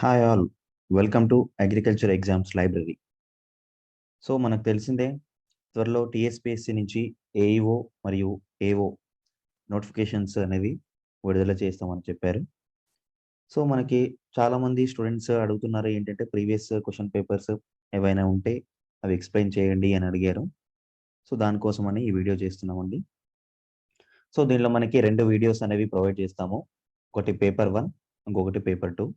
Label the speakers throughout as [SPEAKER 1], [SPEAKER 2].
[SPEAKER 1] Hi all, welcome to agriculture exams library. So మనకు తెలిసిందే, త్వరలో టీఎస్పీఎస్సీ నుంచి ఏఈఓ మరియు ఏఓ నోటిఫికేషన్స్ అనేవి విడుదల చేస్తామని చెప్పారు. సో మనకి చాలామంది స్టూడెంట్స్ అడుగుతున్నారు ఏంటంటే ప్రీవియస్ క్వశ్చన్ పేపర్స్ ఏవైనా ఉంటే అవి ఎక్స్ప్లెయిన్ చేయండి అని అడిగారు. సో దానికోసమని ఈ వీడియో చేస్తున్నామండి. సో దీనిలో మనకి 2 వీడియోస్ అనేవి ప్రొవైడ్ చేస్తాము. ఒకటి పేపర్ 1, ఇంకొకటి పేపర్ 2.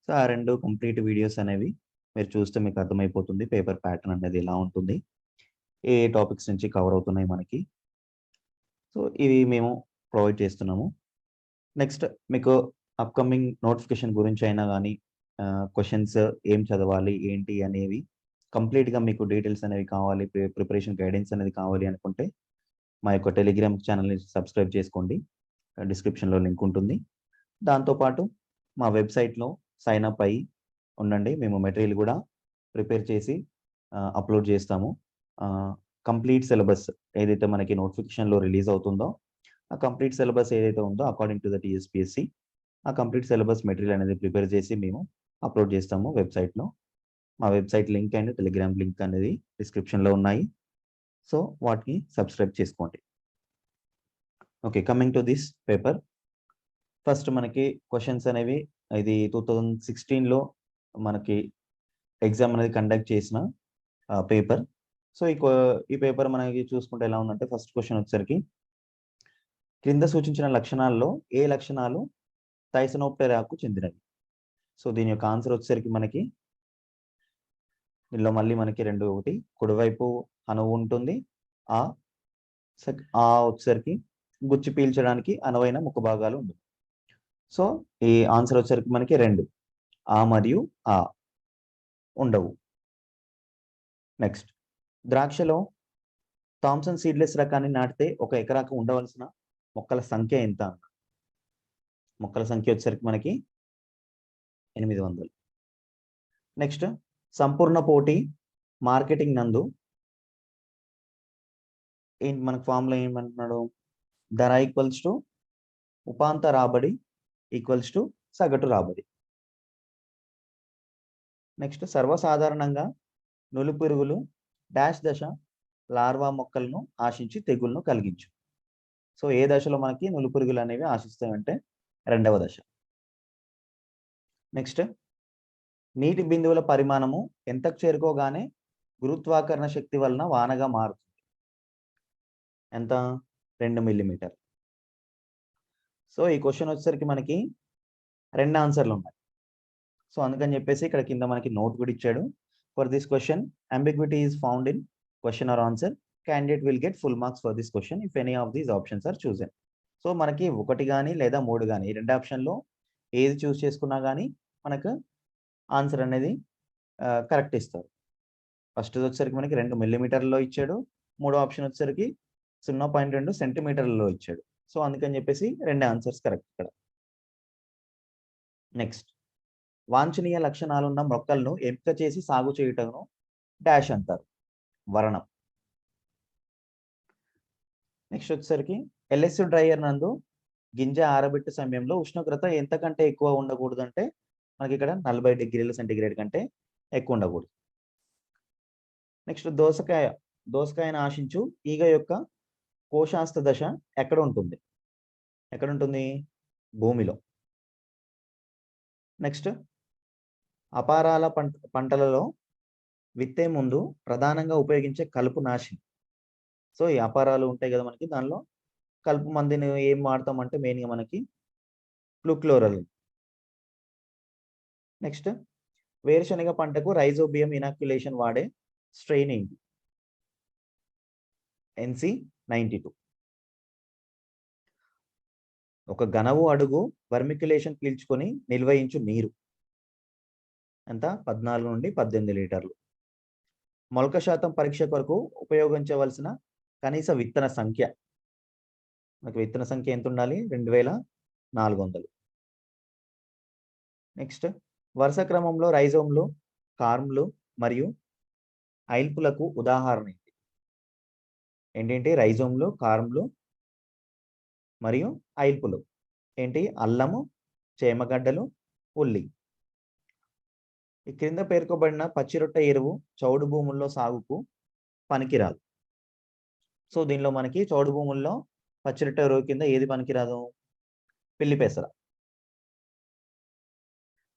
[SPEAKER 1] సో ఆ 2 కంప్లీట్ వీడియోస్ అనేవి మీరు చూస్తే మీకు అర్థమైపోతుంది పేపర్ ప్యాటర్న్ అనేది ఎలా ఉంటుంది, ఏ టాపిక్స్ నుంచి కవర్ అవుతున్నాయి మనకి. సో ఇవి మేము ప్రొవైడ్ చేస్తున్నాము. నెక్స్ట్ మీకు అప్కమింగ్ నోటిఫికేషన్ గురించి అయినా కానీ క్వశ్చన్స్ ఏం చదవాలి ఏంటి అనేవి కంప్లీట్గా మీకు డీటెయిల్స్ అనేవి కావాలి, ప్రిపరేషన్ గైడెన్స్ అనేది కావాలి అనుకుంటే మా యొక్క టెలిగ్రామ్ ఛానల్ని సబ్స్క్రైబ్ చేసుకోండి. డిస్క్రిప్షన్లో లింక్ ఉంటుంది. దాంతోపాటు మా వెబ్సైట్లో సైన్ అప్ అయ్యి ఉండండి. మేము మెటీరియల్ కూడా ప్రిపేర్ చేసి అప్లోడ్ చేస్తాము. కంప్లీట్ సిలబస్ ఏదైతే మనకి నోటిఫికేషన్లో రిలీజ్ అవుతుందో ఆ కంప్లీట్ సిలబస్ ఏదైతే ఉందో అకార్డింగ్ టు ద టీఎస్పీఎస్సీ ఆ కంప్లీట్ సిలబస్ మెటీరియల్ అనేది ప్రిపేర్ చేసి మేము అప్లోడ్ చేస్తాము వెబ్సైట్లో. మా website link and Telegram link అనేది డిస్క్రిప్షన్లో ఉన్నాయి. సో వాటిని సబ్స్క్రైబ్ చేసుకోండి. Okay, coming to this paper. First మనకి క్వశ్చన్స్ అనేవి ఇది 2016లో మనకి ఎగ్జామ్ అనేది కండక్ట్ చేసిన పేపర్. సో ఈ పేపర్ మనకి చూసుకుంటే ఎలా ఉందంటే, ఫస్ట్ క్వశ్చన్ వచ్చేసరికి క్రింద సూచించిన లక్షణాల్లో ఏ లక్షణాలు థైసనోప్టెరాకు చెందినవి? సో దీని యొక్క ఆన్సర్ వచ్చేసరికి మనకి దీనిలో మళ్ళీ మనకి రెండు, ఒకటి కుడివైపు అణువు ఉంటుంది, ఆ వచ్చేసరికి గుచ్చి పీల్చడానికి అనువైన ముఖ భాగాలు ఉంటుంది. సో ఈ ఆన్సర్ వచ్చేసరికి మనకి 2, ఆ మరియు ఆ ఉండవు. నెక్స్ట్, ద్రాక్షలో థామ్సన్ సీడ్లెస్ రకాన్ని నాటితే 1 ఎకరాకు ఉండవలసిన మొక్కల సంఖ్య ఎంత? మొక్కల సంఖ్య వచ్చేసరికి మనకి 800. నెక్స్ట్, సంపూర్ణ పోటీ మార్కెటింగ్ నందు ఏంటి మనకు ఫార్ములా ఏమంటున్నాడు? ధర ఈక్వల్స్ టు ఉపాంత రాబడి ఈక్వల్స్ టు సగటు రాబడి. నెక్స్ట్, సర్వసాధారణంగా నులిపురుగులు డాష్ దశ లార్వా మొక్కలను ఆశించి తెగుళ్లను కలిగించు. సో ఏ దశలో మనకి నులిపురుగులు అనేవి ఆశిస్తాయంటే 2వ దశ. నెక్స్ట్, నీటి బిందువుల పరిమాణము ఎంతకు చేరుకోగానే గురుత్వాకర్షణ శక్తి వలన వానగా మారుతుంది? ఎంత? 2 మిల్లీమీటర్. సో ఈ క్వశ్చన్ వచ్చేసరికి మనకి 2 ఆన్సర్లు ఉన్నాయి. సో అందుకని చెప్పేసి ఇక్కడ కింద మనకి నోట్ కూడా ఇచ్చాడు. For this question ambiguity is found in question or answer. Candidate will get full marks for this question if any of these options are chosen. So మనకి 1 కానీ లేదా 3 కానీ ఈ 2 ఆప్షన్లో ఏది చూస్ చేసుకున్నా కానీ మనకు ఆన్సర్ అనేది కరెక్ట్ ఇస్తారు. ఫస్ట్ వచ్చేసరికి మనకి 2 మిల్లీమీటర్లలో ఇచ్చాడు, 3వ ఆప్షన్ వచ్చేసరికి 0.2 సెంటీమీటర్లలో ఇచ్చాడు. సో అందుకని చెప్పేసి 2 ఆన్సర్స్ కరెక్ట్ ఇక్కడ. నెక్స్ట్, వాంఛనీయ లక్షణాలున్న మొక్కలను ఎంపిక చేసి సాగు చేయుటను డాష్ అంటారు? వరణం. నెక్స్ట్ వచ్చేసరికి ఎల్ఎస్ డ్రైయర్ నందు గింజ ఆరబెట్టు సమయంలో ఉష్ణోగ్రత ఎంతకంటే ఎక్కువ ఉండకూడదు అంటే మనకి ఇక్కడ 40 డిగ్రీల సెంటీగ్రేడ్ కంటే ఎక్కువ ఉండకూడదు. నెక్స్ట్, దోసకాయను ఆశించు ఈగ యొక్క కోశాస్త దశ ఎక్కడ ఉంటుంది? ఎక్కడ ఉంటుంది? భూమిలో. నెక్స్ట్, అపారాల పంటలలో విత్తే ముందు ప్రధానంగా ఉపయోగించే కలుపు నాశి. సో ఈ అపారాలు ఉంటాయి కదా మనకి, దానిలో కలుపు మందిని ఏం వాడతామంటే మెయిన్గా మనకి ఫ్లూక్లోరల్. నెక్స్ట్, వేరుశనగ పంటకు రైజోబియం ఇనాక్యులేషన్ వాడే స్ట్రెయిన్ ఏంటి? NC92. ఒక ఘనవు అడుగు వర్మిక్యులేషన్ పీల్చుకొని నిల్వయించు నీరు ఎంత? 14 నుండి 18 లీటర్లు. మొలక శాతం పరీక్ష కొరకు ఉపయోగించవలసిన కనీస విత్తన సంఖ్య. మనకు విత్తన సంఖ్య ఎంత ఉండాలి? 2400. నెక్స్ట్, వరుస క్రమంలో రైజోమ్లు, కార్మ్లు మరియు ఐల్పులకు ఉదాహరణ ఏంటి? రైజోమ్లు, కార్మ్లు మరియు ఐల్పులు ఏంటి? అల్లము, చేమగడ్డలు, ఉల్లి. ఈ క్రింద పేర్కొబడిన పచ్చిరొట్ట ఎరువు చౌడు భూముల్లో సాగుకు పనికిరాదు. సో దీనిలో మనకి చౌడు భూముల్లో పచ్చిరొట్ట ఎరువు కింద ఏది పనికిరాదు? పిల్లి పెసర.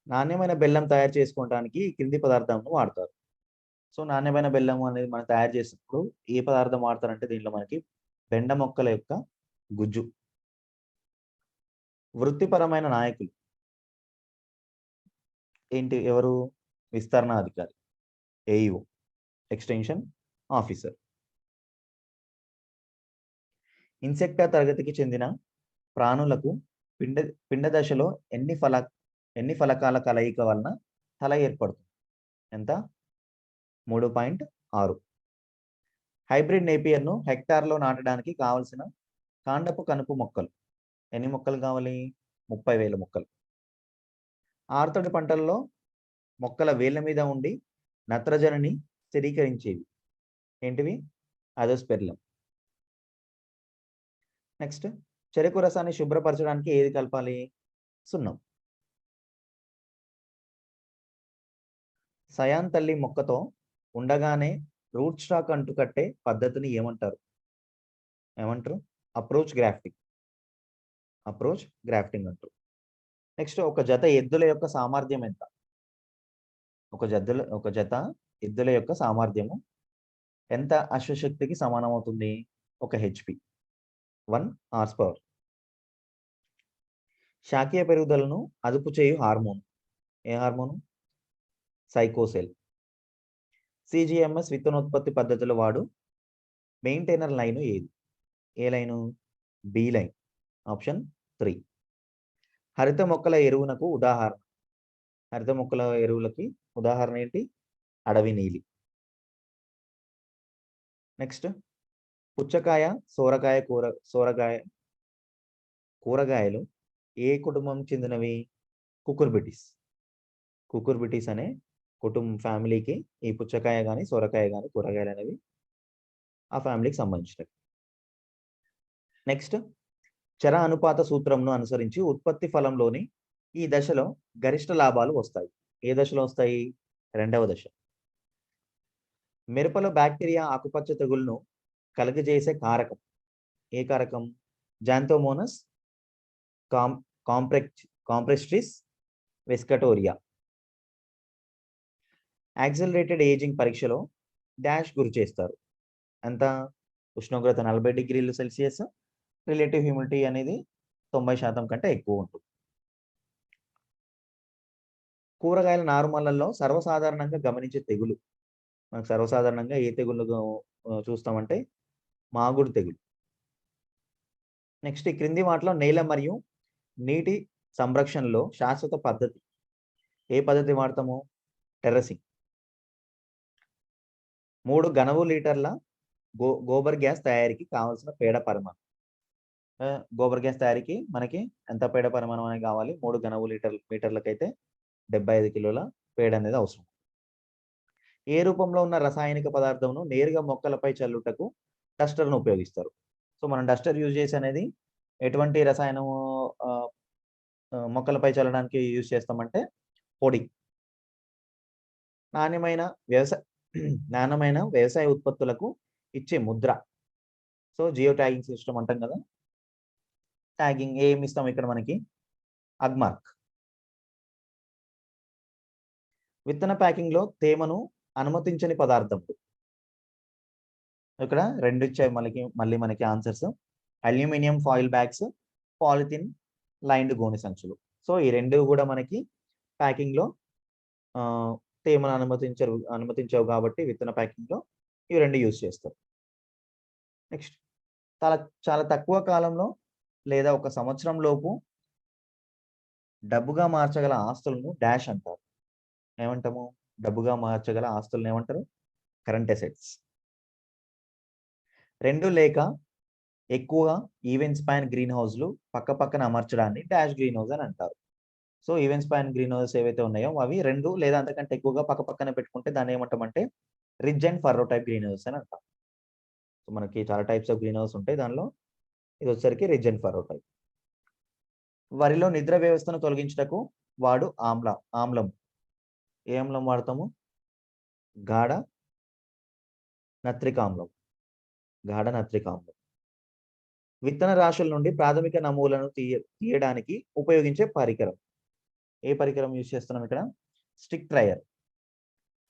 [SPEAKER 1] నాణ్యమైన బెల్లం తయారు చేసుకోవడానికి ఈ క్రింది పదార్థాలను వాడతారు. సో నాణ్యమైన బెల్లం అనేది మనం తయారు చేసినప్పుడు ఏ పదార్థం వాడతారంటే దీంట్లో మనకి బెండ మొక్కల యొక్క గుజ్జు. వృత్తిపరమైన నాయకులు ఏంటి? ఎవరు? విస్తరణ అధికారి, ఏఈఓ, ఎక్స్టెన్షన్ ఆఫీసర్. ఇన్సెక్టా తరగతికి చెందిన ప్రాణులకు పిండ దశలో ఎన్ని ఫలకాల కలయిక వలన తల ఏర్పడుతుంది? ఎంత? 3.6. హైబ్రిడ్ నేపియర్ను హెక్టార్లో నాటడానికి కావలసిన కాండపు కనుపు మొక్కలు ఎన్ని మొక్కలు కావాలి? 30,000 మొక్కలు. ఆరుతడి పంటల్లో మొక్కల వేళ్ల మీద ఉండి నత్రజనిని స్థిరీకరించేవి ఏంటివి? అజోస్పెర్లం. నెక్స్ట్, చెరకు రసాన్ని శుభ్రపరచడానికి ఏది కలపాలి? సున్నం. సయాన్ తల్లి మొక్కతో ఉండగానే రూట్ స్టాక్ అంటుకట్టే పద్ధతిని ఏమంటారు? అప్రోచ్ గ్రాఫ్టింగ్ అంటారు. నెక్స్ట్, ఒక జత ఎద్దుల యొక్క సామర్థ్యం ఎంత? ఒక జత ఎద్దుల యొక్క సామర్థ్యము ఎంత అశ్వశక్తికి సమానమవుతుంది? 1 HP, 1 HP. శాఖీయ పెరుగుదలను అదుపు చేయు హార్మోన్ ఏ హార్మోను? సైకోసెల్. CGMS విత్తనోత్పత్తి పద్ధతిలో వాడు మెయింటైనర్ లైను ఏది? ఏ లైను? B line, option 3. హరిత మొక్కల ఎరువునకు ఉదాహరణ. హరిత మొక్కల ఎరువులకి ఉదాహరణ ఏంటి? అడవి నీలి. నెక్స్ట్, పుచ్చకాయ, సోరకాయ, కూరగాయలు ఏ కుటుంబం చెందినవి? కుకుర్బిటీస్ అనే ఫ్యామిలీకి ఈ పుచ్చకాయ కానీ సోరకాయ కానీ కూరగాయలు అనేవి ఆ ఫ్యామిలీకి సంబంధించినవి. నెక్స్ట్, చర అనుపాత సూత్రంను అనుసరించి ఉత్పత్తి ఫలంలోని ఈ దశలో గరిష్ట లాభాలు వస్తాయి. ఏ దశలో వస్తాయి? 2వ దశ. మిరపలో బ్యాక్టీరియా ఆకుపచ్చ తెగుళ్లను కలుగజేసే కారకం ఏ కారకం? జాంతోమోనస్ కాంప్రెస్ట్రిస్ వెస్కటోరియా. యాక్సిలరేటెడ్ ఏజింగ్ పరీక్షలో డాష్ గురి చేస్తారు. ఎంత? ఉష్ణోగ్రత 40 డిగ్రీలు సెల్సియస్, రిలేటివ్ హ్యూమిడిటీ అనేది 90% కంటే ఎక్కువ ఉంటుంది. కూరగాయల నారుమళ్లలో సర్వసాధారణంగా గమనించే తెగులు. మనకు సర్వసాధారణంగా ఏ తెగుళ్ళు చూస్తామంటే మాగుడు తెగులు. నెక్స్ట్, ఈ క్రింది వాటిలో నేల మరియు నీటి సంరక్షణలో శాశ్వత పద్ధతి ఏ పద్ధతి వాడతాము? టెర్రసింగ్. 3 ఘనవు లీటర్ల గోబర్ గ్యాస్ తయారీకి కావాల్సిన పేడ పరిమాణం. గోబర్ గ్యాస్ తయారీకి మనకి ఎంత పేడ పరిమాణం అనేది కావాలి? 3 ఘనవు మీటర్లకైతే 75 కిలోల పేడ అనేది అవసరం. ఏ రూపంలో ఉన్న రసాయనిక పదార్థమును నేరుగా మొక్కలపై చల్లుటకు డస్టర్ను ఉపయోగిస్తారు? సో మనం డస్టర్ యూజ్ చేసి అనేది ఎటువంటి రసాయనము మొక్కలపై చల్లడానికి యూజ్ చేస్తామంటే పొడి. నాణ్యమైన వ్యవసాయ ఉత్పత్తులకు ఇచ్చే Mudra. So geo tagging system అంటాం కదా. ట్యాగింగ్ ఏమి ఇస్తాం ఇక్కడ మనకి? అగ్మార్క్. విత్తన ప్యాకింగ్ లో తేమను అనుమతించని పదార్థములు. ఇక్కడ 2 ఇచ్చాయి మళ్ళీ మనకి answers. Aluminium foil bags, polythene lined గోనె సంచులు. సో ఈ 2 కూడా మనకి ప్యాకింగ్ లో తేమను అనుమతించవు కాబట్టి విత్తన ప్యాకింగ్ లో ఇవి 2 యూజ్ చేస్తారు. నెక్స్ట్, చాలా తక్కువ కాలంలో లేదా 1 సంవత్సరం లోపు డబ్బుగా మార్చగల ఆస్తులను డాష్ అంటారు. ఏమంటాము? డబ్బుగా మార్చగల ఆస్తులను ఏమంటారు? Current assets. 2 లేక ఎక్కువ ఈవెన్ స్పాన్ గ్రీన్ హౌస్లు పక్కన అమర్చడాన్ని డాష్ గ్రీన్ హౌస్ అని అంటారు. So even span green houses ఏవైతే ఉన్నాయో అవి 2 లేదా అంతకంటే ఎక్కువగా పక్కనే పెట్టుకుంటే దాన్ని ఏమంటామంటే ridge and furrow type green house అని అంటాం. సో మనకి చాలా టైప్స్ ఆఫ్ గ్రీన్ హౌస్ ఉంటాయి. దానిలో ఇది వచ్చేసరికి రిడ్జ్ అండ్ ఫర్రో టైప్. వరిలో నిద్ర వ్యవస్థను తొలగించుటకు వాడు ఆమ్లం. ఏ ఆమ్లం వాడతాము? గాఢ నత్రిక ఆమ్లం. గాఢ నత్రిక ఆమ్లం. విత్తన రాశుల నుండి ప్రాథమిక నమూలను తీయడానికి ఉపయోగించే పరికరం. ఏ పరికరం యూజ్ చేస్తున్నాం ఇక్కడ? Stick dryer.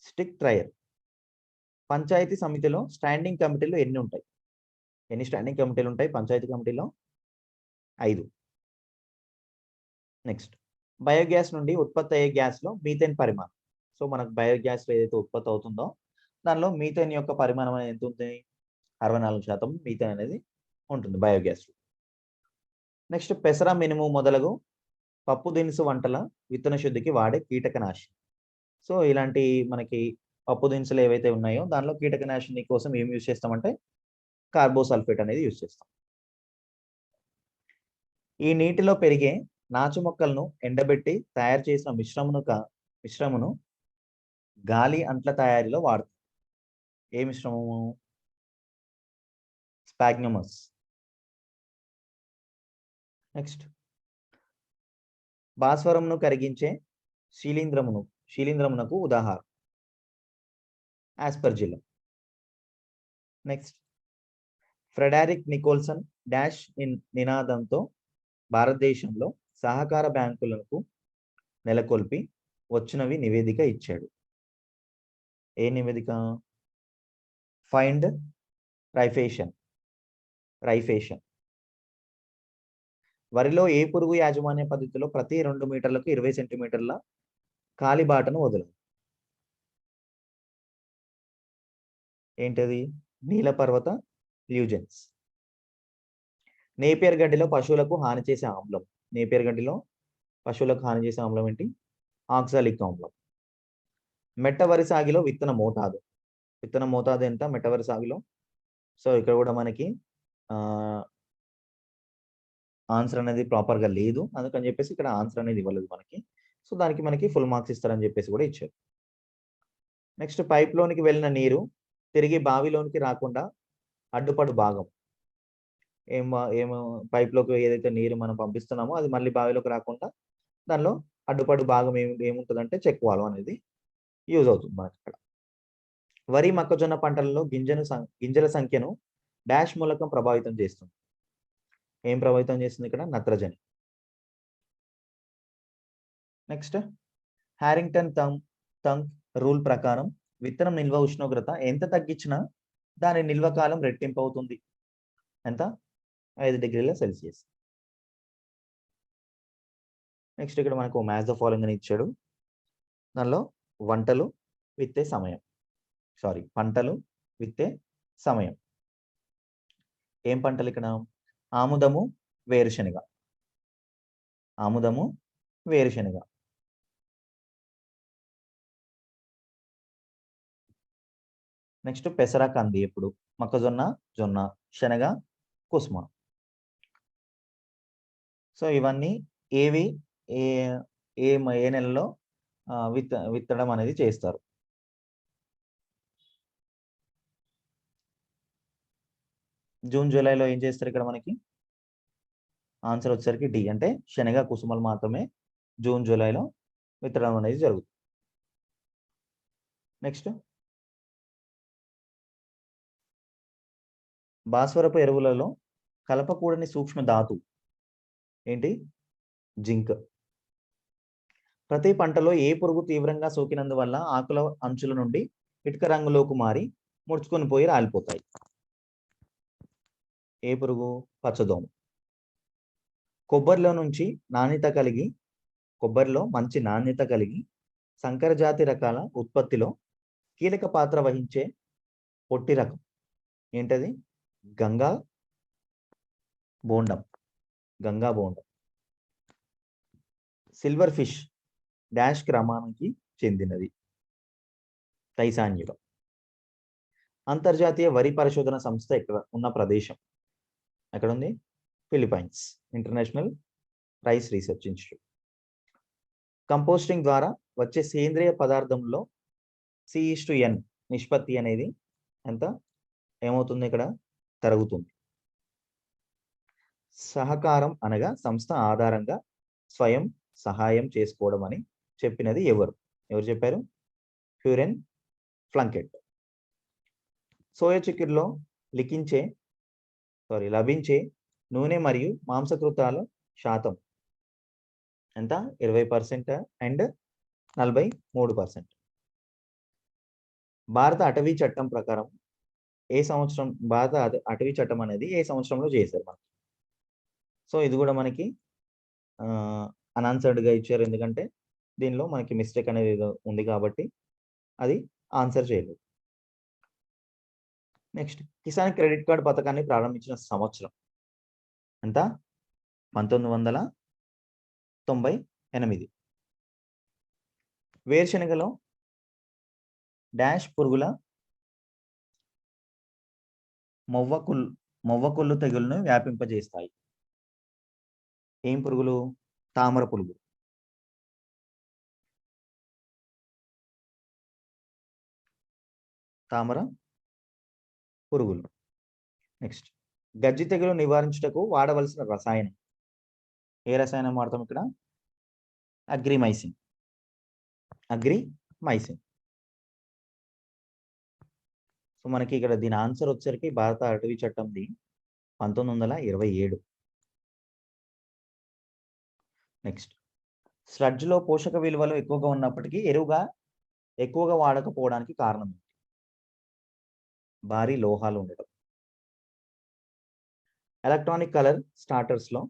[SPEAKER 1] Stick dryer. Panchayati సమితిలో స్టాండింగ్ కమిటీలు ఎన్ని ఉంటాయి? ఎన్ని స్టాండింగ్ కమిటీలు ఉంటాయి పంచాయతీ కమిటీలో? 5. నెక్స్ట్, బయోగ్యాస్ నుండి ఉత్పత్తి అయ్యే గ్యాస్లో మీథేన్ పరిమాణం. సో మనకు బయోగ్యాస్ ఏదైతే ఉత్పత్తి అవుతుందో దానిలో మీథేన్ యొక్క పరిమాణం అనేది ఎంత ఉంటుంది? 64% మీథేన్ అనేది ఉంటుంది బయోగ్యాస్. నెక్స్ట్, పెసర, మినుము మొదలగు పప్పు దినుసు వంటల విత్తన శుద్ధికి వాడే కీటకనాశిని. సో ఇలాంటి మనకి పప్పు దినుసులు ఏవైతే ఉన్నాయో దానిలో కీటకనాశిని కోసం ఏం యూజ్ చేస్తామంటే కార్బోసల్ఫేట్ అనేది యూజ్ చేస్తాం. ఈ నీటిలో పెరిగే నాచు మొక్కలను ఎండబెట్టి తయారు చేసిన మిశ్రమను గాలి అంట్ల తయారీలో వాడతాం. ఏ మిశ్రమము? స్పాగ్నమస్. నెక్స్ట్, భాస్వరంను కరిగించే శీలింద్రమునకు ఉదాహరణ ఆస్పర్జిలం. నెక్స్ట్, ఫ్రెడరిక్ నికోల్సన్ డాష్ నినాదంతో భారతదేశంలో సహకార బ్యాంకులకు నెలకొల్పి వచ్చినవి నివేదిక ఇచ్చాడు. ఏ నివేదిక? ఫైండ్ రైఫేషన్. వరిలో ఏ పురుగు యాజమాన్య పద్ధతిలో ప్రతి 2 మీటర్లకు 20 సెంటీమీటర్ల కాలిబాటను వదలదు? ఏంటది? నీలపర్వత ల్యూజెన్స్. నేపియర్ గడ్డిలో పశువులకు హాని చేసే ఆమ్లం. నేపియర్ గడ్డిలో పశువులకు హాని చేసే ఆమ్లం ఏంటి? ఆక్సాలిక్ ఆమ్లం. మెట్ట వరి సాగులో విత్తన మోతాదు. విత్తన మోతాదు ఎంత మెట్ట వరి సాగులో? సో ఇక్కడ కూడా మనకి ఆన్సర్ అనేది ప్రాపర్గా లేదు, అందుకని చెప్పేసి ఇక్కడ ఆన్సర్ అనేది ఇవ్వలేదు మనకి. సో దానికి మనకి ఫుల్ మార్క్స్ ఇస్తారని చెప్పేసి కూడా ఇచ్చారు. నెక్స్ట్, పైప్లోనికి వెళ్ళిన నీరు తిరిగి బావిలోనికి రాకుండా అడ్డుపడు భాగం. ఏమో పైప్లోకి ఏదైతే నీరు మనం పంపిస్తున్నామో అది మళ్ళీ బావిలోకి రాకుండా దానిలో అడ్డుపడు భాగం ఏముంటుందంటే చెక్ వాల్వ్ అనేది యూజ్ అవుతుంది మనకి ఇక్కడ. వరి, మొక్కజొన్న పంటలలో గింజల సంఖ్యను డాష్ మూలకం ప్రభావితం చేస్తుంది. ఏం ప్రభావితం చేస్తుంది ఇక్కడ? నత్రజని. నెక్స్ట్, హ్యారింగ్టన్ తంక్ రూల్ ప్రకారం విత్తనం నిల్వ ఉష్ణోగ్రత ఎంత తగ్గించినా దాని నిల్వ కాలం రెట్టింపు అవుతుంది. ఎంత? 5 డిగ్రీల సెల్సియస్. నెక్స్ట్, ఇక్కడ మనకు మ్యాచ్ ద ఫాలోయింగ్ అని ఇచ్చాడు. దానిలో పంటలు విత్తే సమయం. ఏం పంటలు ఇక్కడ? ఆముదము, వేరుశనగ. నెక్స్ట్, పెసర, కంది ఎప్పుడు? మొక్కజొన్న, జొన్న, శనగ, కుసుమ. సో ఇవన్నీ ఏవి ఏ నెలలో విత్తడం అనేది చేస్తారు? జూన్, జూలైలో ఏం చేస్తారు ఇక్కడ మనకి? ఆన్సర్ వచ్చేసరికి డి, అంటే శనగ, కుసుమలు మాత్రమే జూన్, జూలైలో విత్తడం అనేది జరుగుతుంది. నెక్స్ట్, భాస్వరపు ఎరువులలో కలపకూడని సూక్ష్మ ధాతు ఏంటి? జింక్. ప్రతి పంటలో ఏ పురుగు తీవ్రంగా సోకినందువల్ల ఆకుల అంచుల నుండి ఇటుక రంగులోకి మారి ముడుచుకొని పోయి రాలిపోతాయి? ఏ పురుగు? పచ్చదోమ. కొబ్బరిలో మంచి నాణ్యత కలిగి సంకర జాతి రకాల ఉత్పత్తిలో కీలక పాత్ర వహించే పొట్టి రకం ఏంటది? గంగా బోండం. సిల్వర్ ఫిష్ డాష్ క్రమానికి చెందినది? టైసాన్యులం. అంతర్జాతీయ వరి పరిశోధన సంస్థ ఎక్కడ ఉన్న ప్రదేశం? ఎక్కడ ఉంది? Philippines. International rice research institute. Composting ద్వారా వచ్చే సేంద్రియ పదార్థంలో C:N నిష్పత్తి అనేది ఎంత ఏమవుతుంది? ఇక్కడ తరుగుతుంది. సహకారం అనగా సంస్థ ఆధారంగా స్వయం సహాయం చేసుకోవడం అని చెప్పినది ఎవరు? ఎవరు చెప్పారు? హ్యూరెన్ ప్లంకెట్. సోయా చిక్కుడులో లభించే నూనె మరియు మాంసకృతాల శాతం ఎంత? 20% అండ్ 43%. భారత అటవీ చట్టం ప్రకారం ఏ సంవత్సరం భారత అటవీ చట్టం అనేది ఏ సంవత్సరంలో చేశారు మనకి? సో ఇది కూడా మనకి అన్ఆన్సర్డ్గా ఇచ్చారు, ఎందుకంటే దీనిలో మనకి మిస్టేక్ అనేది ఏదో ఉంది కాబట్టి అది ఆన్సర్ చేయలేదు. నెక్స్ట్, కిసాన్ క్రెడిట్ కార్డ్ పథకాన్ని ప్రారంభించిన సంవత్సరం ఎంత? 1998. వేరుశనగలో డాష్ పురుగుల మొవ్వకొల్లు తెగులును వ్యాపింపజేస్తాయి. ఏం పురుగులు? తామర పురుగు. తామర పురుగులు. నెక్స్ట్, గజ్జి తెగులు నివారించుటకు వాడవలసిన రసాయనం. ఏ రసాయనం వాడతాం ఇక్కడ? అగ్రిమైసిన్. సో మనకి ఇక్కడ దీని ఆన్సర్ వచ్చేసరికి భారత అటవీ చట్టంది 1927. నెక్స్ట్, స్లడ్జ్లో పోషక విలువలు ఎక్కువగా ఉన్నప్పటికీ ఎరువుగా ఎక్కువగా వాడకపోవడానికి కారణం ఏంటి? భారీ లోహాలు ఉండటం. ఎలక్ట్రానిక్ కలర్ స్టార్టర్స్లో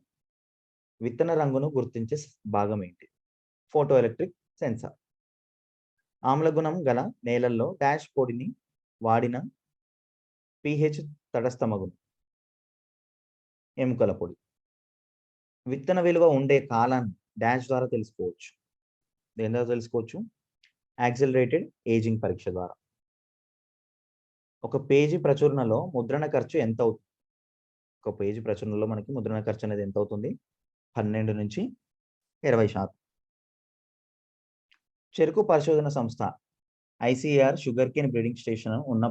[SPEAKER 1] విత్తన రంగును గుర్తించే భాగం ఏంటి? Photo electric censor. ఆమ్లగుణం గల నేలల్లో డాష్ పొడిని వాడిన pH తటస్థమగును. ఎముకల పొడి. విత్తన విలువ ఉండే కాలాన్ని డాష్ ద్వారా తెలుసుకోవచ్చు. దేని ద్వారా తెలుసుకోవచ్చు? యాక్సిలరేటెడ్ ఏజింగ్ పరీక్ష ద్వారా. ఒక పేజీ ప్రచురణలో ముద్రణ ఖర్చు ఎంత అవుతుంది? ఒక పేజీ ప్రచురణలో మనకి ముద్రణ ఖర్చు అనేది ఎంత అవుతుంది? 12 నుంచి 20%. చెరుకు పరిశోధన సంస్థ ఐసిఆర్ షుగర్ కేన్ బ్రీడింగ్ స్టేషన్ ఉన్న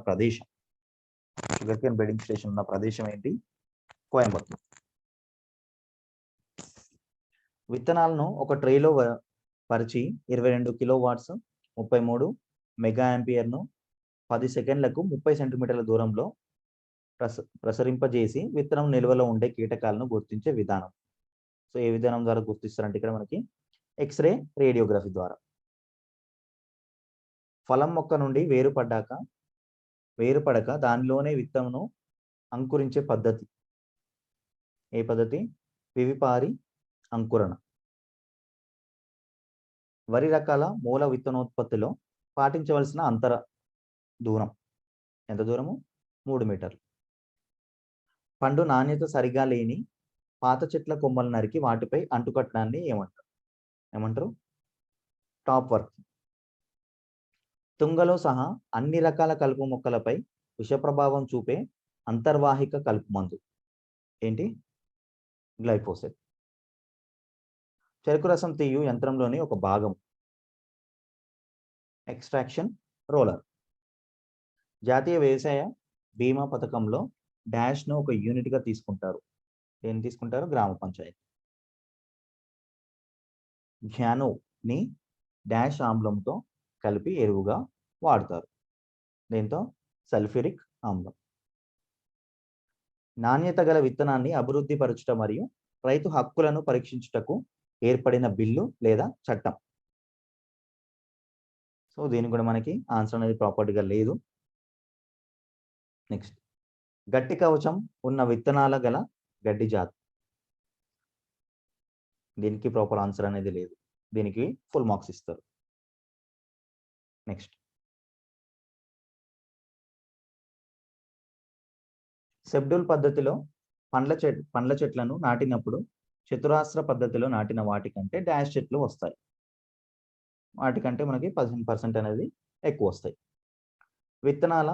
[SPEAKER 1] ప్రదేశం ఏంటి? కోయంబత్తూర్. విత్తనాలను ఒక ట్రేలో పరిచి 22 కిలోవాట్స్ 33 మెగా యాంపియర్ను 10 సెకండ్లకు 30 సెంటీమీటర్ల దూరంలో ప్రసరింపజేసి విత్తనం నిల్వలో ఉండే కీటకాలను గుర్తించే విధానం. సో ఏ విధానం ద్వారా గుర్తిస్తారంటే ఇక్కడ మనకి ఎక్స్రే రేడియోగ్రఫీ ద్వారా. ఫలం మొక్క నుండి వేరుపడక దానిలోనే విత్తనం అంకురించే పద్ధతి. ఏ పద్ధతి? వివిపారి అంకురణ. వరి రకాల మూల విత్తనోత్పత్తిలో పాటించవలసిన అంతర దూరం ఎంత దూరము? 3 మీటర్లు. పండు నాణ్యత సరిగా లేని పాత చెట్ల కొమ్మలు నరికి వాటిపై అంటుకట్టడాన్ని ఏమంటారు? Top work. తుంగలో సహా అన్ని రకాల కలుపు మొక్కలపై విషప్రభావం చూపే అంతర్వాహిక కలుపు మందు ఏంటి? గ్లైఫోసేట్. చెరుకు రసం తీయు యంత్రంలోని ఒక భాగం. Extraction roller. జాతీయ వ్యవసాయ బీమా పథకంలో డాష్ను ఒక యూనిట్గా తీసుకుంటారు. ఏం తీసుకుంటారు? గ్రామ పంచాయతీ. జ్ఞానుని డాష్ ఆమ్లంతో కలిపి ఎరువుగా వాడతారు. దీంతో సల్ఫ్యూరిక్ ఆమ్లం. నాణ్యత గల విత్తనాన్ని అభివృద్ధి పరచుట మరియు రైతు హక్కులను పరీక్షించుటకు ఏర్పడిన బిల్లు లేదా చట్టం. సో దీనికి కూడా మనకి ఆన్సర్ అనేది ప్రాపర్టీగా లేదు. నెక్స్ట్, గట్టి కవచం ఉన్న విత్తనాల గల గడ్డి జాతి. దీనికి ప్రాపర్ ఆన్సర్ అనేది లేదు. దీనికి ఫుల్ మార్క్స్ ఇస్తారు. నెక్స్ట్, షెడ్యూల్ పద్ధతిలో పండ్ల చెట్లను నాటినప్పుడు చతురాస్ర పద్ధతిలో నాటిన వాటికంటే డాష్ చెట్లు వస్తాయి. వాటికంటే మనకి 15% అనేది ఎక్కువ వస్తాయి. విత్తనాల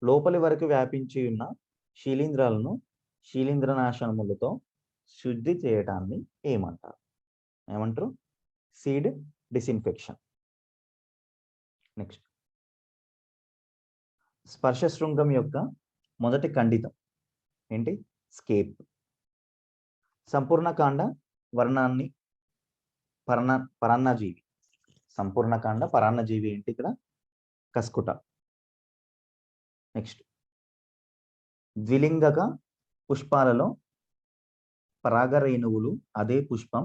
[SPEAKER 1] లోపలి వరకు వ్యాపించి ఉన్న శీలీంధ్రాలను శీలీంద్రనాశనములతో శుద్ధి చేయడాన్ని ఏమంటారు? Seed disinfection. నెక్స్ట్, స్పర్శ శృంగం యొక్క మొదటి ఖండితం ఏంటి? స్కేప్. సంపూర్ణ కాండ పరాన్నజీవి. సంపూర్ణకాండ పరాన్నజీవి ఏంటి ఇక్కడ కస్కుట. నెక్స్ట్ ద్విలింగక పుష్పాలలో పరాగరేణువులు అదే పుష్పం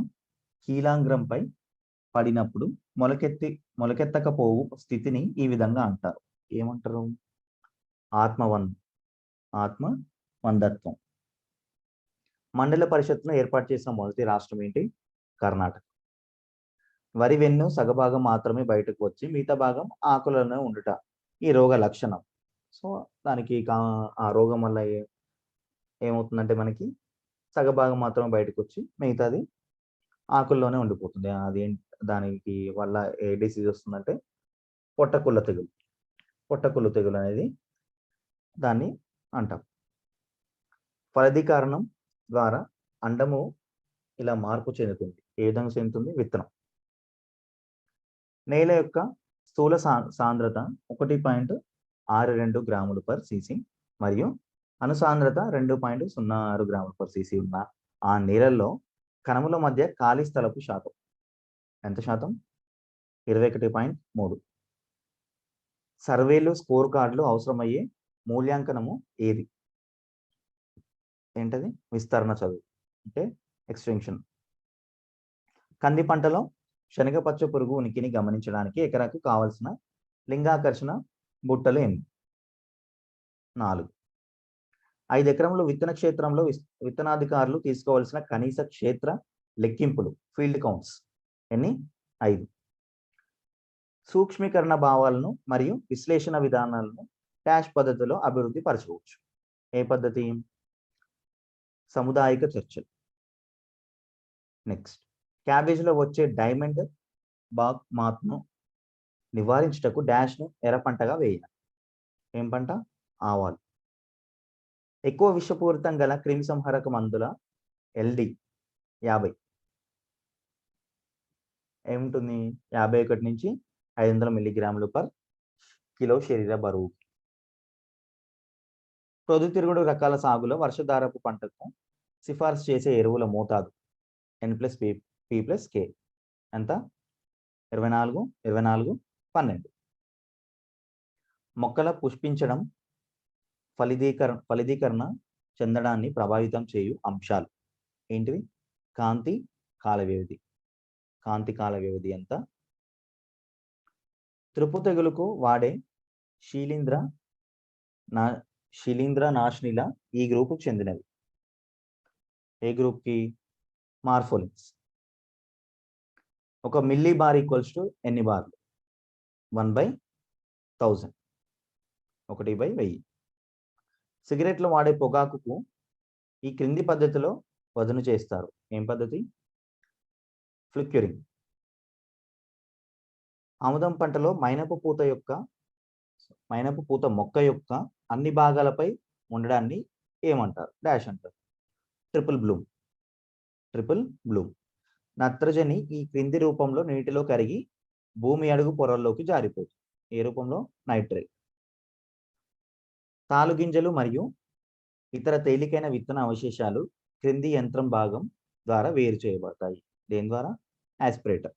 [SPEAKER 1] కీలాంగ్రంపై పడినప్పుడు మొలకెత్తకపోవు స్థితిని ఈ విధంగా అంటారు. ఏమంటారు? ఆత్మవందత్వం. మండల పరిషత్ను ఏర్పాటు చేసిన మొదటి రాష్ట్రం ఏంటి? కర్ణాటక. వరి వెన్ను సగభాగం మాత్రమే బయటకు వచ్చి మిగతా భాగం ఆకులలోనే ఉండుట ఈ రోగ లక్షణం. సో దానికి ఆ రోగం వల్ల ఏమవుతుందంటే మనకి సగభాగం మాత్రమే బయటకు వచ్చి మిగతాది ఆకుల్లోనే ఉండిపోతుంది. అది దానికి వల్ల ఏ డిసీజ్ వస్తుందంటే పొట్టకుళ్ళు తెగులు అనేది దాన్ని అంటాం. ఫలదీకరణం ద్వారా అండము ఇలా మార్పు చెందుతుంది. ఏ విధంగా చెందుతుంది? విత్తనం. నేల యొక్క స్థూల సాంద్రత 1.62 గ్రాములు పర్ సిసి మరియు అనుసాంద్రత 2.06 గ్రాములు పర్ సిసి ఉన్న ఆ నేలల్లో కణముల మధ్య ఖాళీ స్థలపు శాతం ఎంత శాతం? 21.3. సర్వేలు, స్కోర్ కార్డులు అవసరమయ్యే మూల్యాంకనము ఏది? ఏంటది? విస్తరణ చదువు అంటే ఎక్స్టెన్షన్. కంది పంటలో శనగ పచ్చ పురుగు ఉనికిని గమనించడానికి ఎకరాకు కావలసిన లింగాకర్షణ బుట్టలు 4. 5 ఎకరంలో విత్తన క్షేత్రంలో విత్తనాధికారులు తీసుకోవాల్సిన కనీస క్షేత్ర లెక్కింపులు ఫీల్డ్ కౌంట్స్ ఎన్ని? 5. సూక్ష్మీకరణ భావాలను మరియు విశ్లేషణ విధానాలను డాష్ పద్ధతిలో అభివృద్ధి పరచవచ్చు. ఏ పద్ధతి? సముదాయిక చర్చలు. నెక్స్ట్ క్యాబేజీలో వచ్చే డైమండ్ బాగ్ మాత్ను నివారించుటకు డాష్ను ఎర్ర పంటగా వేయాలి. ఏం పంట? ఆవాలు. ఎక్కువ విషపూరితం గల క్రిమి సంహారక మందుల LD 50 ఏముంటుంది? 51 నుంచి 500 మిల్లీగ్రాములు పర్ కిలో శరీర బరువు. ప్రొద్దుతిరుగుడు రకాల సాగులో వర్షధారపు పంటకు సిఫార్సు చేసే ఎరువుల మోతాదు N+P+K ఎంత? 24, 12, 12. మొక్కల పుష్పించడం ఫలిదీకరణ చెందడాన్ని ప్రభావితం చేయు అంశాలు ఏంటివి? కాంతి కాల వ్యవధి ఎంత? త్రిపు తెగులుకు వాడే శిలీంద్ర నాశినిల ఈ గ్రూపుకు చెందినవి. ఏ గ్రూప్కి? మార్ఫోలిన్స్. ఒక మిల్లీ బార్ ఈక్వల్స్ టు ఎన్ని బార్లు? 1/1000. 1/1000. సిగరెట్లు వాడే పొగాకుకు ఈ క్రింది పద్ధతిలో వదును చేస్తారు. ఏం పద్ధతి? ఫ్లిక్కరింగ్. ఆముదం పంటలో మైనపు పూత మొక్క యొక్క అన్ని భాగాలపై ఉండడాన్ని ఏమంటారు? డాష్ అంటారు. Triple Bloom. నత్రజని ఈ క్రింది రూపంలో నీటిలో కరిగి భూమి అడుగు పొరల్లోకి జారిపోతుంది. ఏ రూపంలో? నైట్రేట్. తాలుగింజలు మరియు ఇతర తేలికైన విత్తన అవశేషాలు క్రింది యంత్రం భాగం ద్వారా వేరు చేయబడతాయి. దేని ద్వారా? యాస్పిరేటర్.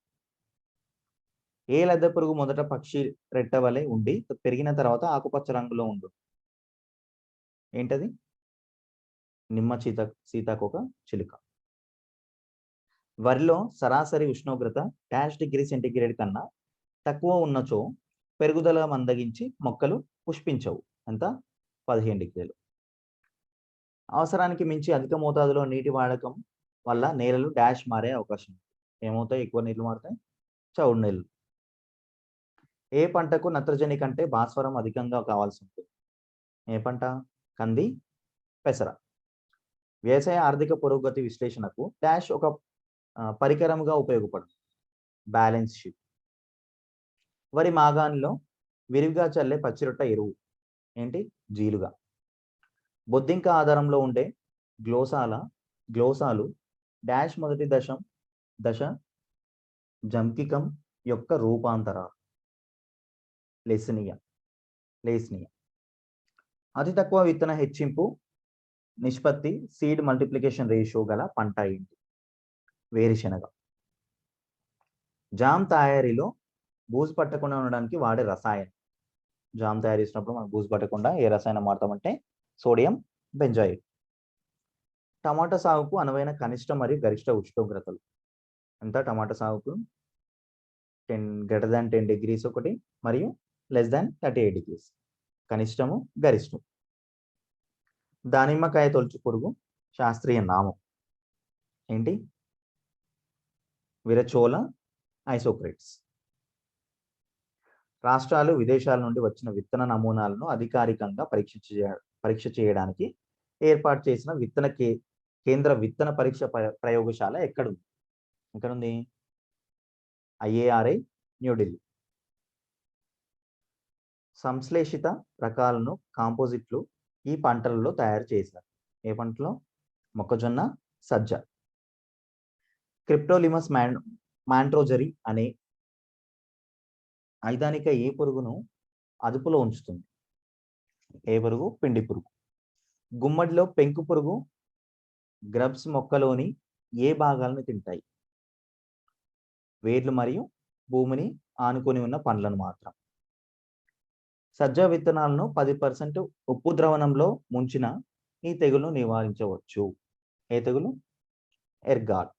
[SPEAKER 1] ఏ లద్దె పురుగు మొదట పక్షి రెట్ట వలె ఉండి పెరిగిన తర్వాత ఆకుపచ్చ రంగులో ఉండు? ఏంటది? నిమ్మ సీతాకోక చిలుక. వరిలో సరాసరి ఉష్ణోగ్రత -°C కన్నా తక్కువ ఉన్నచో పెరుగుదల మందగించి మొక్కలు పుష్పించవు. ఎంత? 15°. అవసరానికి మించి అధిక మోతాదులో నీటి వాడకం వల్ల నేలలు డాష్ మారే అవకాశం ఉంది. ఏమవుతాయి? ఎక్కువ నీళ్లు మారుతాయి. చౌడు నేలలు. ఏ పంటకు నత్రజని కంటే భాస్వరం అధికంగా కావాల్సి ఉంటుంది? ఏ పంట? కంది, పెసర. వ్యవసాయ ఆర్థిక పురోగతి విశ్లేషణకు డాష్ ఒక పరికరంగా ఉపయోగపడుతుంది. Balance sheet. వరి మాగాణిలో విరివిగా చల్లే పచ్చిరొట్ట ఎరువు ఏంటి? జీలుగా. బొద్దింక ఆధారంలో ఉండే గ్లోసాలు డాష్ మొదటి దశ జంకికం యొక్క రూపాంతరాలు. లేస్నియా. అతి తక్కువ విత్తన హెచ్చింపు నిష్పత్తి సీడ్ మల్టిప్లికేషన్ రేషియో గల పంట ఏంటి? వేరుశెనగ. జామ్ తయారీలో బూజు పట్టకుండా ఉండడానికి వాడే రసాయనం. జామ్ తయారు చేసినప్పుడు మనం బూజు పట్టకుండా ఏ రసాయనం వాడతామంటే సోడియం బెంజాయిడ్. టమాటా సాగుకు అనువైన కనిష్ట మరియు గరిష్ట ఉష్ణోగ్రతలు ఎంత? టమాటా సాగుకు 10 degrees ఒకటి మరియు <38 degrees కనిష్టము గరిష్టం. దానిమ్మకాయ తొలుచు పురుగు శాస్త్రీయ నామం ఏంటి? విరచోల ఐసోక్రేట్స్. రాష్ట్రాలు విదేశాల నుండి వచ్చిన విత్తన నమూనాలను అధికారికంగా పరీక్ష చేయడానికి ఏర్పాటు చేసిన కేంద్ర విత్తన పరీక్ష ప్రయోగశాల ఎక్కడుంది? IARI న్యూఢిల్లీ. సంశ్లేషిత రకాలను కాంపోజిట్లు ఈ పంటలలో తయారు చేశారు. ఏ పంటలో? మొక్కజొన్న, సజ్జ. క్రిప్టోలిమస్ మాంట్రోజరీ అనే ఐదానిక ఏ పురుగును అదుపులో ఉంచుతుంది? ఏ పురుగు? పిండి పురుగు. గుమ్మడిలో పెంకు పురుగు గ్రబ్స్ మొక్కలోని ఏ భాగాలను తింటాయి? వేర్లు మరియు భూమిని ఆనుకొని ఉన్న పండ్లను మాత్రం. సజ్జ విత్తనాలను 10% ఉప్పు ద్రావణంలో ముంచిన ఈ తెగులును నివారించవచ్చు. ఏ తెగులు? ఎర్గాట్.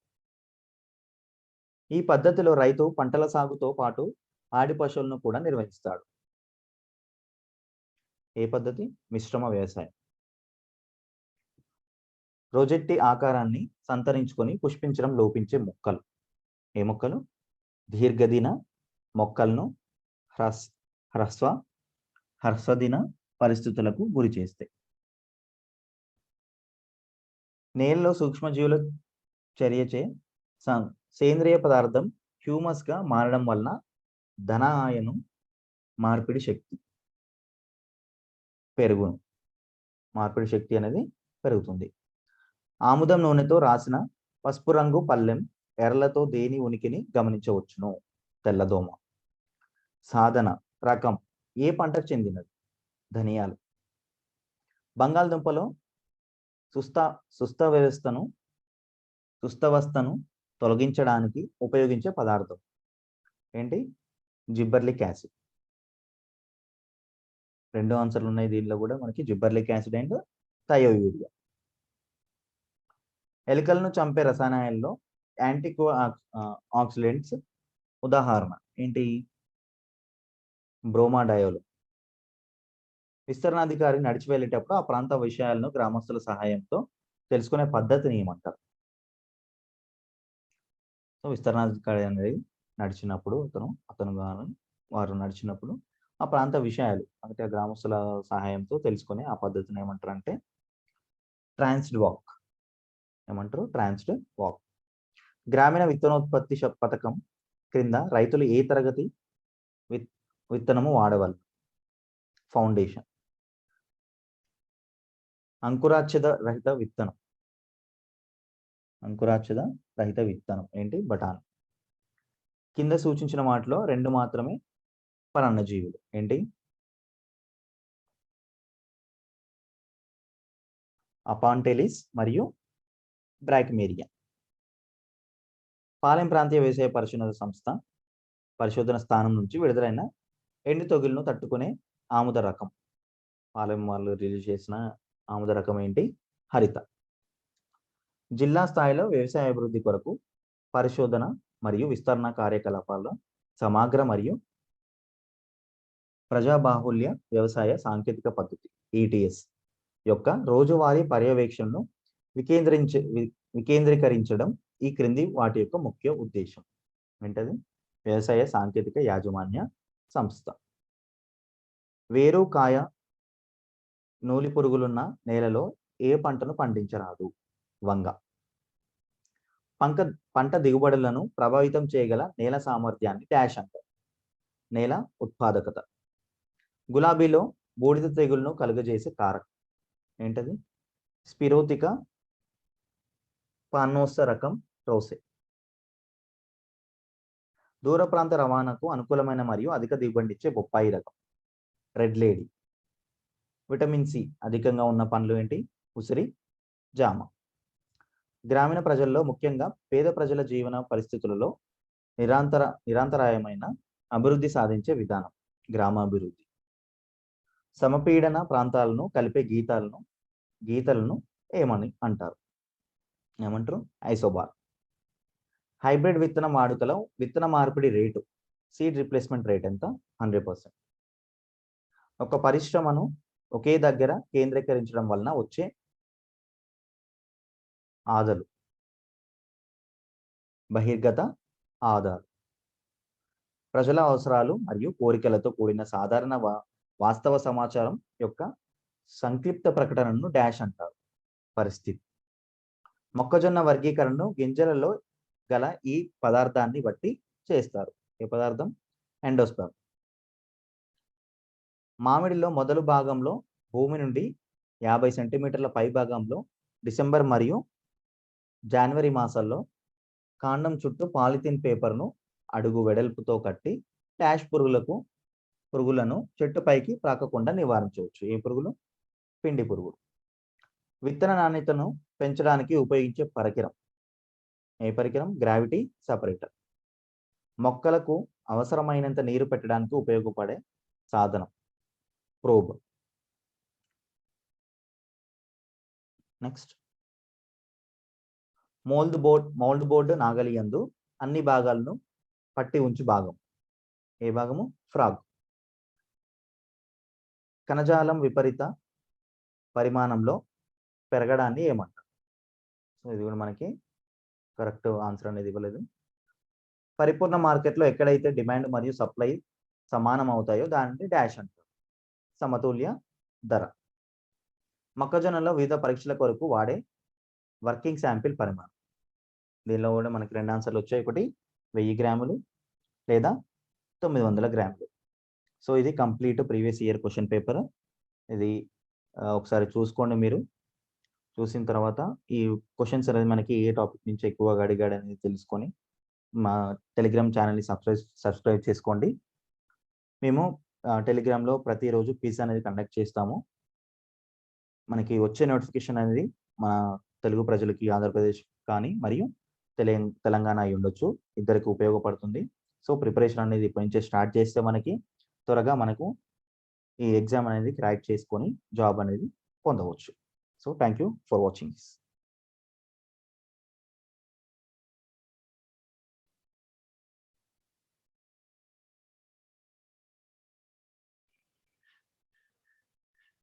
[SPEAKER 1] ఈ పద్ధతిలో రైతు పంటల సాగుతో పాటు పాడి పశువులను కూడా నిర్వహిస్తాడు. ఏ పద్ధతి? మిశ్రమ వ్యవసాయం. రోజెట్టి ఆకారాన్ని సంతరించుకొని పుష్పించడం లోపించే మొక్కలు. ఏ మొక్కలు? దీర్ఘదిన మొక్కలను హ్రస్వదిన పరిస్థితులకు గురి చేస్తాయి. నేలలో సూక్ష్మజీవుల చర్యచే సేంద్రియ పదార్థం హ్యూమస్ గా మారడం వలన ధనాయను మార్పిడి శక్తి మార్పిడి శక్తి అనేది పెరుగుతుంది. ఆముదం నూనెతో రాసిన పసుపు రంగు పళ్ళెం ఎర్రలతో దేని ఉనికిని గమనించవచ్చును? తెల్లదోమ. సాధన రకం ఏ పంటకు చెందినది? ధనియాలు. బంగాళదుంపలో సుస్థావస్థను తొలగించడానికి ఉపయోగించే పదార్థం ఏంటి? Gibberellic acid. 2 ఆన్సర్లు ఉన్నాయి దీనిలో కూడా మనకి, జిబ్బర్లిక్ యాసిడ్ అండ్ థయోయూరియా. ఎలుకలను చంపే రసాయనాల్లో ఆక్సిడెంట్స్ ఉదాహరణ ఏంటి? బ్రోమాడయోల్. విస్తరణాధికారి నడిచి వెళ్ళేటప్పుడు ఆ ప్రాంత విషయాలను గ్రామస్తుల సహాయంతో తెలుసుకునే పద్ధతిని ఏమంటారు? సో విస్తరణాధికారి అనేది నడిచినప్పుడు వారు నడిచినప్పుడు ఆ ప్రాంత విషయాలు అంటే గ్రామస్తుల సహాయంతో తెలుసుకునే ఆ పద్ధతిని ఏమంటారు అంటే ట్రాన్స్డ్ వాక్. ఏమంటారు? ట్రాన్స్డ్ వాక్. గ్రామీణ విత్తనోత్పత్తి పథకం క్రింద రైతులు ఏ తరగతి విత్తనము వాడవలెను? ఫౌండేషన్. అంకురాచ్ఛేద రహిత విత్తనం ఏంటి? బఠానీ. కింద సూచించిన వాటిలో 2 మాత్రమే పరాన్నజీవులు ఏంటి? అపాంటెలిస్ మరియు బ్రాకిమేరియా. పాలెం ప్రాంతీయ వ్యవసాయ పరిశోధన స్థానం నుంచి విడుదలైన ఎండు తొగులను తట్టుకునే ఆముద రకం. పాలెం వాళ్ళు రిలీజ్ చేసిన ఆముద రకం ఏంటి? హరిత. జిల్లా స్థాయిలో వ్యవసాయ అభివృద్ధి కొరకు పరిశోధన మరియు విస్తరణ కార్యకలాపాల్లో సమగ్ర మరియు ప్రజాబాహుల్య వ్యవసాయ సాంకేతిక పద్ధతి ETS యొక్క రోజువారీ పర్యవేక్షణను వికేంద్రీకరించడం ఈ క్రింది వాటి యొక్క ముఖ్య ఉద్దేశం ఏంటది? వ్యవసాయ సాంకేతిక యాజమాన్య సంస్థ. వేరు కాయ నూలి పురుగులున్న నేలలో ఏ పంటను పండించరాదు? వంగ. పంట దిగుబడులను ప్రభావితం చేయగల నేల సామర్థ్యాన్ని డాష్ అంటారు? నేల ఉత్పాదకత. గులాబీలో బూడిద తెగులును కలుగజేసే కారకం ఏంటది? స్పిరోతిక పాన్నోస రకం రోసే. దూర ప్రాంత రవాణాకు అనుకూలమైన మరియు అధిక దిగుబడినిచ్చే బొప్పాయి రకం రెడ్ లేడీ. విటమిన్ సి అధికంగా ఉన్న పండ్లు ఏంటి? ఉసిరి, జామ. గ్రామీణ ప్రజల్లో ముఖ్యంగా పేద ప్రజల జీవన పరిస్థితులలో నిరంతరాయమైన అభివృద్ధి సాధించే విధానం గ్రామాభివృద్ధి. సమపీడన ప్రాంతాలను కలిపే గీతలను ఏమని అంటారు? ఏమంటారు? ఐసోబార్. హైబ్రిడ్ విత్తనం వాడుకలో విత్తన మార్పిడి రేటు, సీడ్ రిప్లేస్మెంట్ రేట్ ఎంత? 100%. ఒక పరిశ్రమను ఒకే దగ్గర కేంద్రీకరించడం వలన వచ్చే ఆదాలు, బహిర్గత ఆదాలు. ప్రజల అవసరాలు మరియు కోరికలతో కూడిన సాధారణ వాస్తవ సమాచారం యొక్క సంక్షిప్త ప్రకటనను డాష్ అంటారు. పరిస్థితి. మొక్కజొన్న వర్గీకరణను గింజలలో గల ఈ పదార్థాన్ని బట్టి చేస్తారు. ఏ పదార్థం? ఎండోస్పర్మ్. మామిడిలో మొదలు భాగంలో భూమి నుండి 50 సెంటీమీటర్ల పై భాగంలో డిసెంబర్ మరియు జనవరి మాసాల్లో కాండం చుట్టూ పాలిథిన్ పేపర్ను అడుగు వెడల్పుతో కట్టి డాష్ పురుగులను చెట్టుపైకి ప్రాకకుండా నివారించవచ్చు. ఏ పురుగులు? పిండి పురుగులు. విత్తన నాణ్యతను పెంచడానికి ఉపయోగించే పరికరం. ఏ పరికరం? Gravity separator. మొక్కలకు అవసరమైనంత నీరు పెట్టడానికి ఉపయోగపడే సాధనం ప్రోబ్. నెక్స్ట్, మౌల్డ్ బోర్డ్ నాగలి యందు అన్ని భాగాలను పట్టి ఉంచు భాగం. ఏ భాగము? ఫ్రాగ్. కణజాలం విపరీత పరిమాణంలో పెరగడాన్ని ఏమంటారు? సో ఇది కూడా మనకి కరెక్ట్ ఆన్సర్ అనేది ఇవ్వలేదు. పరిపూర్ణ మార్కెట్లో ఎక్కడైతే డిమాండ్ మరియు సప్లై సమానం అవుతాయో దానిని డాష్ అంటారు. సమతుల్య ధర. మొక్కజొన్నలో వివిధ పరీక్షల కొరకు వాడే వర్కింగ్ శాంపిల్ పరిమాణం. దీనిలో కూడా మనకి 2 ఆన్సర్లు వచ్చాయి. ఒకటి 1000 గ్రాములు లేదా 900 గ్రాములు. సో ఇది complete previous year question paper. ఇది ఒకసారి చూసుకోండి. మీరు చూసిన తర్వాత ఈ క్వశ్చన్స్ అనేది మనకి ఏ టాపిక్ నుంచి ఎక్కువగా అడిగాడు అనేది తెలుసుకొని మా టెలిగ్రామ్ ఛానల్ని సబ్స్క్రైబ్ చేసుకోండి. మేము టెలిగ్రామ్లో ప్రతిరోజు క్విజ్ అనేది కండక్ట్ చేస్తాము. మనకి వచ్చే నోటిఫికేషన్ అనేది మన తెలుగు ప్రజలకి ఆంధ్రప్రదేశ్ కానీ మరియు తెలంగాణ అయి ఉండొచ్చు, ఇద్దరికి ఉపయోగపడుతుంది. సో ప్రిపరేషన్ అనేది ఇప్పటి నుంచే స్టార్ట్ చేస్తే మనకి త్వరగా మనకు ఈ ఎగ్జామ్ అనేది క్రాక్ చేసుకొని జాబ్ అనేది పొందవచ్చు. So thank you for watching.